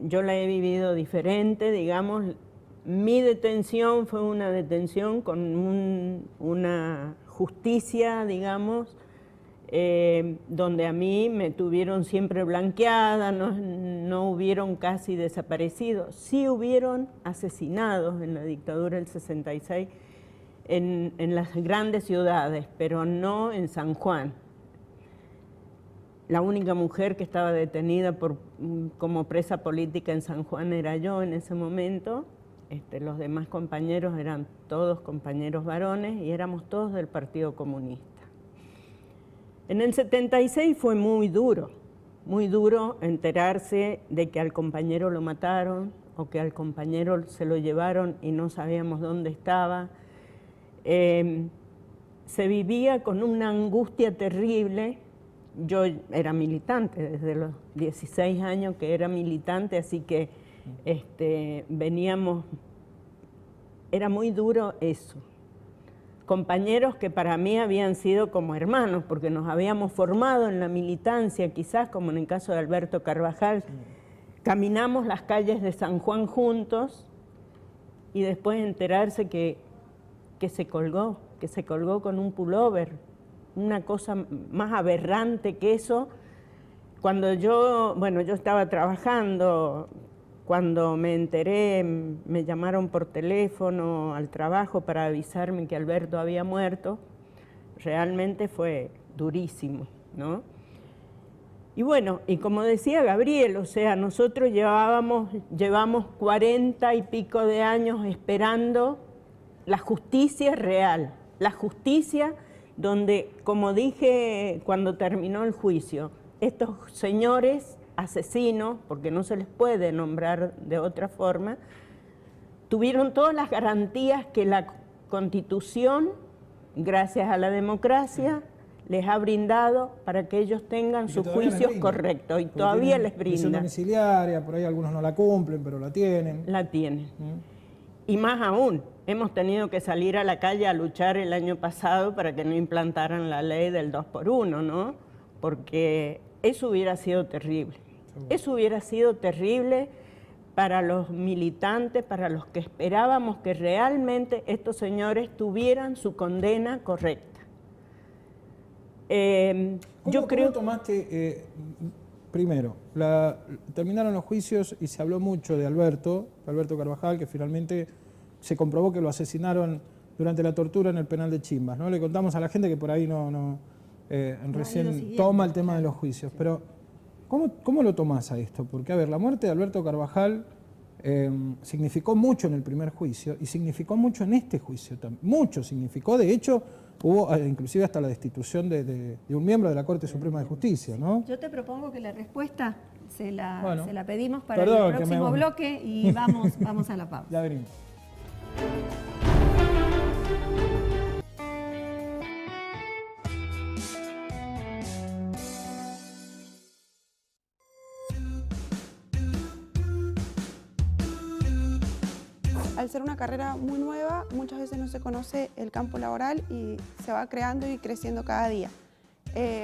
yo la he vivido diferente, digamos. Mi detención fue una detención con una justicia, digamos, donde a mí me tuvieron siempre blanqueada, no hubieron casi desaparecidos. Sí hubieron asesinados en la dictadura del 66 en las grandes ciudades, pero no en San Juan. La única mujer que estaba detenida como presa política en San Juan era yo en ese momento. Los demás compañeros eran todos compañeros varones y éramos todos del Partido Comunista. En el 76 fue muy duro enterarse de que al compañero lo mataron o que al compañero se lo llevaron y no sabíamos dónde estaba. Se vivía con una angustia terrible. Yo era militante desde los 16 años que era militante, así que veníamos, era muy duro eso. Compañeros que para mí habían sido como hermanos, porque nos habíamos formado en la militancia, quizás como en el caso de Alberto Carvajal, caminamos las calles de San Juan juntos y después enterarse que se colgó con un pullover, una cosa más aberrante que eso. Cuando yo estaba trabajando, cuando me enteré, me llamaron por teléfono al trabajo para avisarme que Alberto había muerto. Realmente fue durísimo, ¿no? Y bueno, y como decía Gabriel, o sea, nosotros llevamos 40 y pico de años esperando la justicia real, la justicia donde, como dije cuando terminó el juicio, estos señores asesinos, porque no se les puede nombrar de otra forma, tuvieron todas las garantías que la Constitución, gracias a la democracia, les ha brindado para que ellos tengan sus juicios correctos, y todavía les brinda. Prisión domiciliaria, por ahí algunos no la cumplen, pero la tienen. La tienen. Y más aún, hemos tenido que salir a la calle a luchar el año pasado para que no implantaran la ley del 2x1, ¿no? Porque eso hubiera sido terrible. Eso hubiera sido terrible para los militantes, para los que esperábamos que realmente estos señores tuvieran su condena correcta. ¿Cómo tomaste, primero, terminaron los juicios y se habló mucho de Alberto Carvajal, que finalmente se comprobó que lo asesinaron durante la tortura en el penal de Chimbas, ¿no? Le contamos a la gente que por ahí recién toma el tema de los juicios, pero ¿cómo lo tomás a esto? Porque, a ver, la muerte de Alberto Carvajal significó mucho en el primer juicio y significó mucho en este juicio también. Mucho significó, de hecho, hubo inclusive hasta la destitución de un miembro de la Corte Suprema de Justicia, ¿no? Yo te propongo que la respuesta se la pedimos para el próximo bloque y vamos a la pausa. Ya venimos. al ser una carrera muy nueva, muchas veces no se conoce el campo laboral y se va creando y creciendo cada día.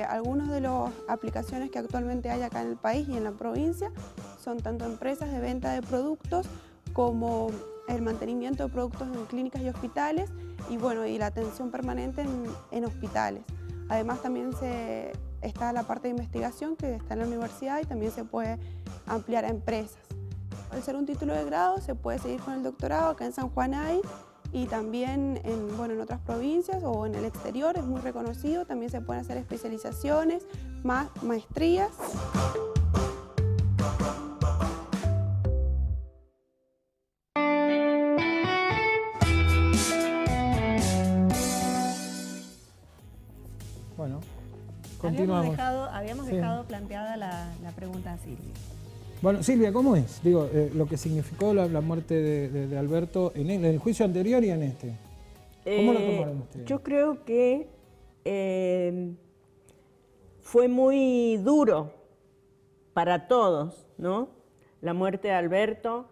Algunas de las aplicaciones que actualmente hay acá en el país y en la provincia son tanto empresas de venta de productos como el mantenimiento de productos en clínicas y hospitales y, bueno, y la atención permanente en hospitales. Además también está la parte de investigación que está en la universidad y también se puede ampliar a empresas. Al ser un título de grado se puede seguir con el doctorado, acá en San Juan hay, y también en otras provincias o en el exterior es muy reconocido, también se pueden hacer especializaciones, maestrías. Bueno, continuamos. Habíamos dejado planteada la pregunta a Silvia. Bueno, Silvia, ¿cómo es? Digo, lo que significó la muerte de Alberto en el juicio anterior y en este. ¿Cómo lo tomaron ustedes? Yo creo que fue muy duro para todos, ¿no? La muerte de Alberto.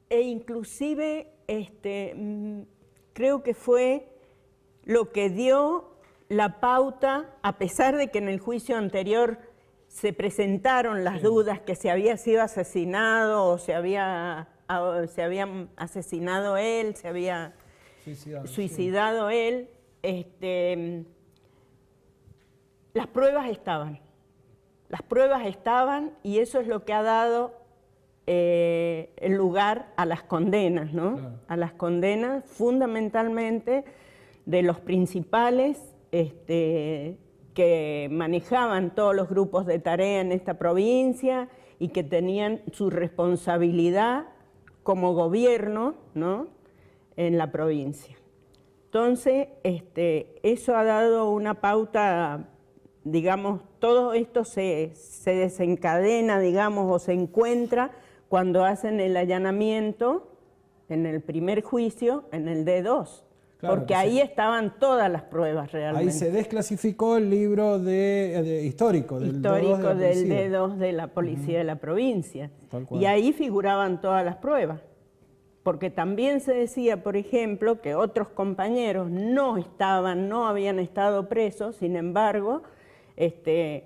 E inclusive creo que fue lo que dio la pauta, a pesar de que en el juicio anterior se presentaron las dudas que se había sido asesinado o se había asesinado él, se había suicidado él. Las pruebas estaban y eso es lo que ha dado el lugar a las condenas, ¿no? Claro. A las condenas fundamentalmente de los principales que manejaban todos los grupos de tarea en esta provincia y que tenían su responsabilidad como gobierno, ¿no?, en la provincia. Entonces, eso ha dado una pauta, digamos, todo esto se desencadena, digamos, o se encuentra cuando hacen el allanamiento en el primer juicio, en el D2. Claro, porque ahí estaban todas las pruebas realmente. Ahí se desclasificó el libro histórico del D2 de la policía de la provincia. Y ahí figuraban todas las pruebas. Porque también se decía, por ejemplo, que otros compañeros no habían estado presos, sin embargo,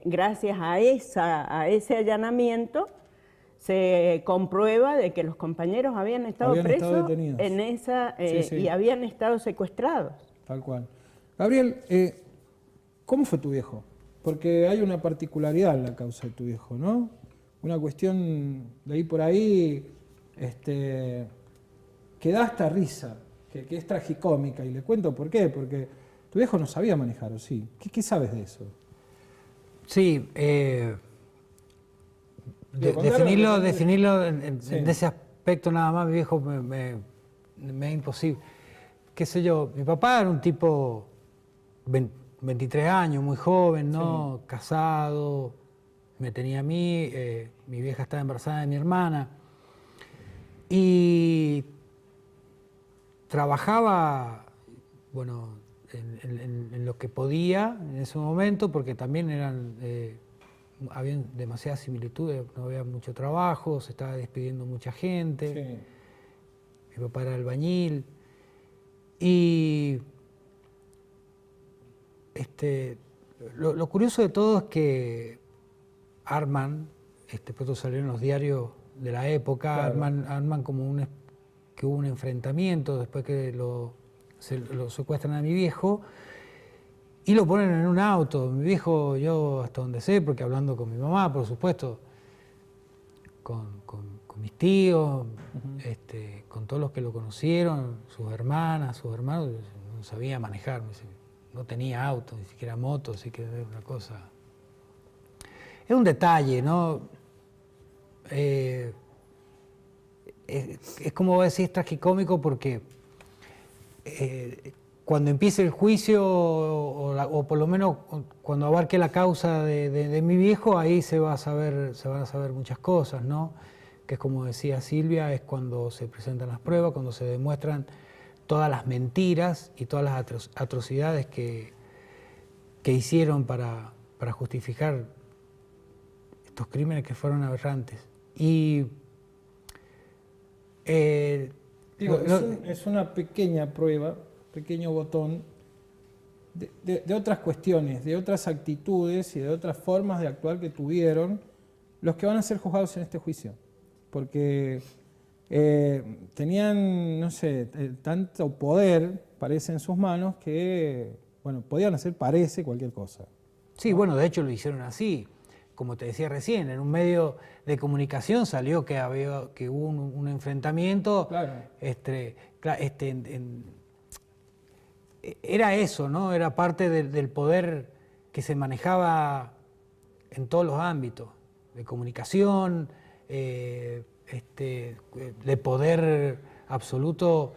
gracias a ese allanamiento, se comprueba de que los compañeros habían estado presos en y habían estado secuestrados. Tal cual. Gabriel, ¿cómo fue tu viejo? Porque hay una particularidad en la causa de tu viejo, ¿no? Una cuestión de ahí por ahí que da hasta risa, que es tragicómica, y le cuento por qué, porque tu viejo no sabía manejar, ¿o sí? ¿Qué sabes de eso? Sí, definirlo en ese aspecto nada más, mi viejo me es imposible. Qué sé yo, mi papá era un tipo 23 años, muy joven, ¿no? Sí. Casado, me tenía a mí, mi vieja estaba embarazada de mi hermana y trabajaba, bueno, en lo que podía en ese momento, porque también había demasiadas similitudes, no había mucho trabajo, se estaba despidiendo mucha gente. Sí. Mi papá era albañil. Y lo curioso de todo es que arman, pronto salió en los diarios de la época, claro, arman como que hubo un enfrentamiento después que lo secuestran a mi viejo. Y lo ponen en un auto. Mi viejo, yo hasta donde sé, porque hablando con mi mamá, por supuesto, con mis tíos, con todos los que lo conocieron, sus hermanas, sus hermanos, no sabía manejar, no tenía auto, ni siquiera moto, así que es una cosa... Es un detalle, ¿no? Es como decís, tragicómico porque... cuando empiece el juicio, o por lo menos cuando abarque la causa de mi viejo, ahí se van a saber muchas cosas, ¿no? Que es como decía Silvia, es cuando se presentan las pruebas, cuando se demuestran todas las mentiras y todas las atrocidades que hicieron para justificar estos crímenes que fueron aberrantes. Y Digo, es una pequeña prueba, pequeño botón de otras cuestiones, de otras actitudes y de otras formas de actuar que tuvieron los que van a ser juzgados en este juicio. Porque tenían, no sé, tanto poder, parece, en sus manos que, bueno, podían hacer, parece, cualquier cosa. Sí, bueno, de hecho lo hicieron así. Como te decía recién, en un medio de comunicación salió que hubo un enfrentamiento. Claro. Era eso, ¿no? Era parte del poder que se manejaba en todos los ámbitos, de comunicación, de poder absoluto,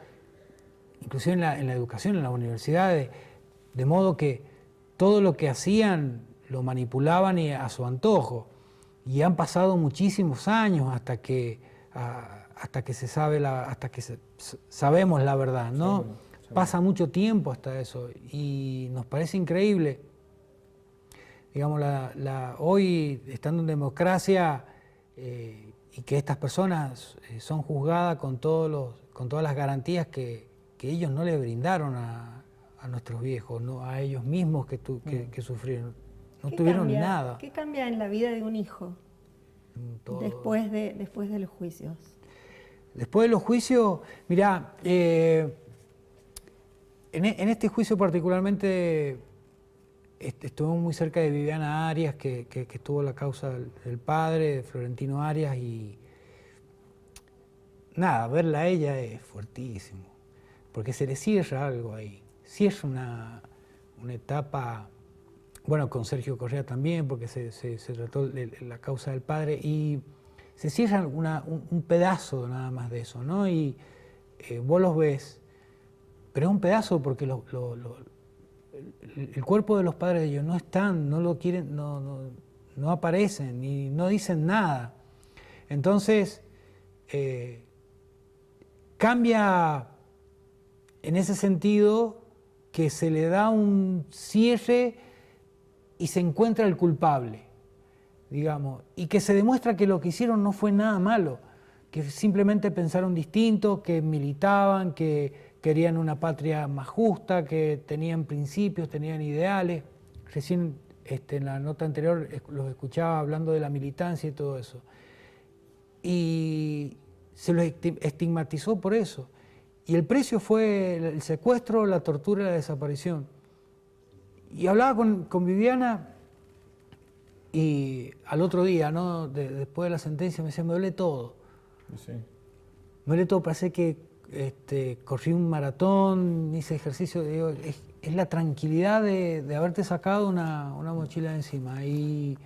inclusive en la educación, en las universidades, de modo que todo lo que hacían lo manipulaban a su antojo. Y han pasado muchísimos años hasta que sabemos la verdad, ¿no? Sí. Pasa mucho tiempo hasta eso y nos parece increíble. Digamos, hoy, estando en democracia, y que estas personas son juzgadas con todas las garantías que ellos no le brindaron a nuestros viejos, ¿no? A ellos mismos que sufrieron. No tuvieron nada. ¿Qué cambia en la vida de un hijo después de los juicios? Después de los juicios, mirá, en este juicio particularmente estuvimos muy cerca de Viviana Arias, que estuvo la causa del padre, de Florentino Arias, y nada, verla a ella es fuertísimo, porque se le cierra algo ahí, cierra una etapa. Bueno, con Sergio Correa también, porque se trató la causa del padre, y se cierra un pedazo nada más de eso, ¿no? Y vos los ves, pero es un pedazo porque el cuerpo de los padres de ellos no están, no lo quieren, no aparecen y no dicen nada. Entonces, cambia en ese sentido que se le da un cierre y se encuentra el culpable, digamos, y que se demuestra que lo que hicieron no fue nada malo, que simplemente pensaron distinto, que militaban, que querían una patria más justa, que tenían principios, tenían ideales. Recién en la nota anterior los escuchaba hablando de la militancia y todo eso. Y se los estigmatizó por eso. Y el precio fue el secuestro, la tortura y la desaparición. Y hablaba con Viviana y al otro día, ¿no? Después de la sentencia, me decía, me duele todo. Sí. Me duele todo, parece que corrí un maratón, hice ejercicio. Digo, es la tranquilidad de haberte sacado una mochila de encima. Y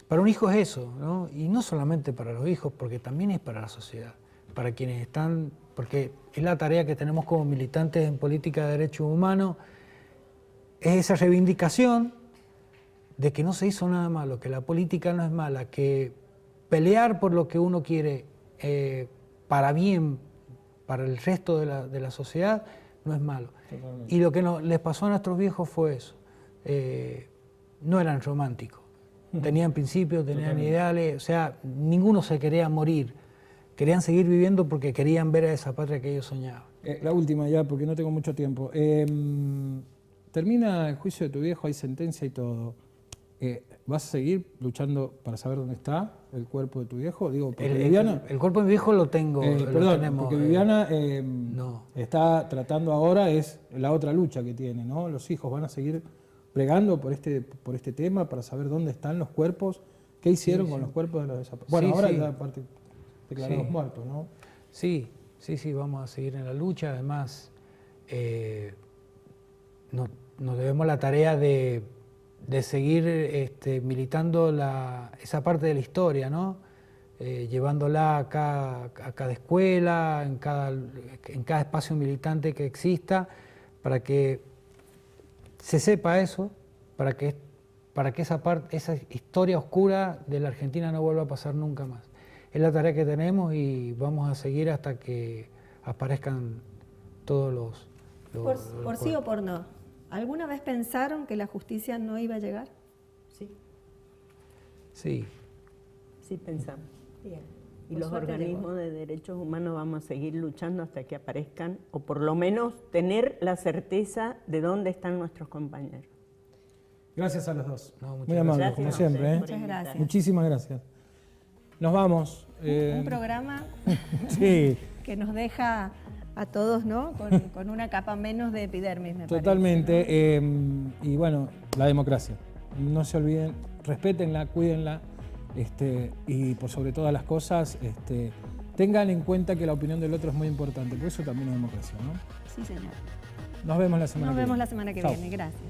para un hijo es eso, ¿no? Y no solamente para los hijos, porque también es para la sociedad, para quienes están, porque es la tarea que tenemos como militantes en política de derechos humanos. Es esa reivindicación de que no se hizo nada malo, que la política no es mala, que pelear por lo que uno quiere para bien, para el resto de la sociedad, no es malo. Totalmente. Y lo que les pasó a nuestros viejos fue eso. No eran románticos, tenían principios, tenían Totalmente. Ideales, o sea, ninguno se quería morir, querían seguir viviendo porque querían ver a esa patria que ellos soñaban. La última ya, porque no tengo mucho tiempo. Termina el juicio de tu viejo, hay sentencia y todo. ¿Vas a seguir luchando para saber dónde está el cuerpo de tu viejo? Digo, porque Viviana... El cuerpo de mi viejo lo tengo. Perdón, tenemos, porque Viviana no. está tratando ahora, es la otra lucha que tiene, ¿no? Los hijos van a seguir pregando por este tema para saber dónde están los cuerpos, qué hicieron con los cuerpos de los desaparecidos. Bueno, ahora ya aparte declarados muertos, ¿no? Sí, vamos a seguir en la lucha. Además, nos debemos la tarea de seguir militando esa parte de la historia, ¿no? Llevándola a cada escuela, en cada espacio militante que exista, para que se sepa eso, para que esa historia oscura de la Argentina no vuelva a pasar nunca más. Es la tarea que tenemos y vamos a seguir hasta que aparezcan todos los por sí o por no. ¿Alguna vez pensaron que la justicia no iba a llegar? Sí. Sí. Sí pensamos. Bien. Y Por los suerte organismos de derechos humanos vamos a seguir luchando hasta que aparezcan, o por lo menos tener la certeza de dónde están nuestros compañeros. Gracias a los dos. No, muy amables, gracias como a siempre. ustedes ¿eh? por invitarnos. Muchísimas gracias. Nos vamos. Un programa Sí. que nos deja a todos, ¿no? Con una capa menos de epidermis, me Totalmente. parece, Y bueno, la democracia. No se olviden, respétenla, cuídenla. Y por sobre todas las cosas, tengan en cuenta que la opinión del otro es muy importante, porque eso también es democracia, ¿no? Sí, señor. Nos vemos la semana que viene. Nos vemos la semana que Chau. viene. Gracias.